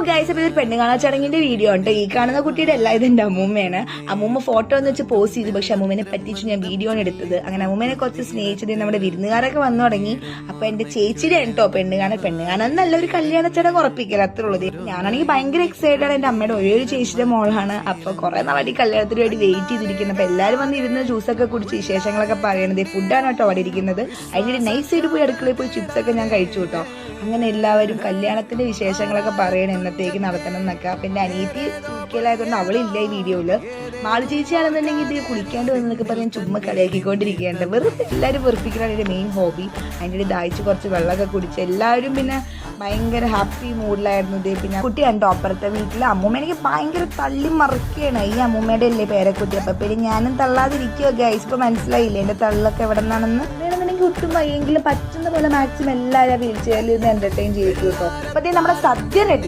Guys, അപ്പോൾ ഇതൊരു പെണ്ണുകാണാ ചടങ്ങിന്റെ വീഡിയോ ഉണ്ട്. ഈ കാണുന്ന കുട്ടിയുടെ എല്ലാം ഇതെന്റെ അമ്മൂമ്മയാണ്. അമ്മൂമ്മ ഫോട്ടോ എന്ന് വെച്ച് പോസ്റ്റ് ചെയ്തു, പക്ഷെ അമ്മൂമ്മനെ പറ്റിച്ചു ഞാൻ വീഡിയോ ആണ് എടുത്തത്. അങ്ങനെ അമ്മൂമ്മനെ കുറച്ച് സ്നേഹിച്ചത് നമ്മുടെ വിരുന്നുകാരൊക്കെ വന്നു തുടങ്ങി. അപ്പൊ എന്റെ ചേച്ചിയുടെ കേട്ടോ പെണ്ണുകാണാൻ നല്ലൊരു കല്യാണ ചടങ്ങ് ഉറപ്പിക്കൽ അത്ര ഉള്ളത്. ഞാനാണെങ്കിൽ ഭയങ്കര എക്സൈറ്റഡ് ആണ്. എന്റെ അമ്മയുടെ ഒരേ ഒരു ചേച്ചിയുടെ മോളാണ്. അപ്പൊ കുറെ നാളായിട്ട് കല്യാണത്തിന് വേണ്ടി വെയിറ്റ് ചെയ്തിരിക്കുന്നത്. അപ്പൊ എല്ലാവരും വന്ന് ഇരുന്ന് ജ്യൂസൊക്കെ കുടിച്ച് വിശേഷങ്ങളൊക്കെ പറയണത്. ഫുഡാണ് കേട്ടോ അവിടെ ഇരിക്കുന്നത്. അതിന്റെ നൈസ് സൈഡ് പോയി അടുക്കളയിൽ പോയി ചിപ്സ് ഒക്കെ ഞാൻ കഴിച്ചു കേട്ടോ. അങ്ങനെ എല്ലാവരും കല്യാണത്തിന്റെ വിശേഷങ്ങളൊക്കെ പറയണം, എന്നത്തേക്ക് നടത്തണം എന്നൊക്കെ. അപ്പൊ എന്റെ അനിയത്തി ൂക്കലായതുകൊണ്ട് അവളില്ല ഈ വീഡിയോയില്. മാളു ചേച്ചിയാണെന്നുണ്ടെങ്കിൽ ഇത് കുളിക്കാണ്ട് വന്നതൊക്കെ പറയാൻ ചുമ്മാ കളിയാക്കിക്കൊണ്ടിരിക്കുകയുണ്ട്. വെറുതെ എല്ലാവരും വെറുപ്പിക്കലാണ് എന്റെ മെയിൻ ഹോബി. അതിൻ്റെ ഇടയിൽ ദാഹിച്ച് കുറച്ച് വെള്ളമൊക്കെ കുടിച്ച് എല്ലാവരും പിന്നെ ഭയങ്കര ഹാപ്പി മൂഡിലായിരുന്നു. ഇത് പിന്നെ കുട്ടി കണ്ടോ അപ്പുറത്തെ വീട്ടിലെ അമ്മൂമ്മ എനിക്ക് ഭയങ്കര തള്ളി മറിക്കുകയാണ്. ഈ അമ്മൂമ്മയുടെ അല്ലേ പേരക്കുട്ടി. അപ്പൊ പിന്നെ ഞാനും തള്ളാതിരിക്കുക ഗൈസ്. ഇപ്പൊ മനസ്സിലായില്ലേ എന്റെ തള്ളൊക്കെ എവിടെ നിന്നാണെന്ന്. വേണമെന്നുണ്ടെങ്കിൽ ഒട്ടും വയ്യെങ്കിലും പറ്റുന്ന പോലെ മാക്സിമം എല്ലാവരും വീൽ ചെയറിൽ നിന്ന് എന്റർടൈൻ ചെയ്തു കേട്ടോ. അപ്പൊ നമ്മുടെ സദ്യ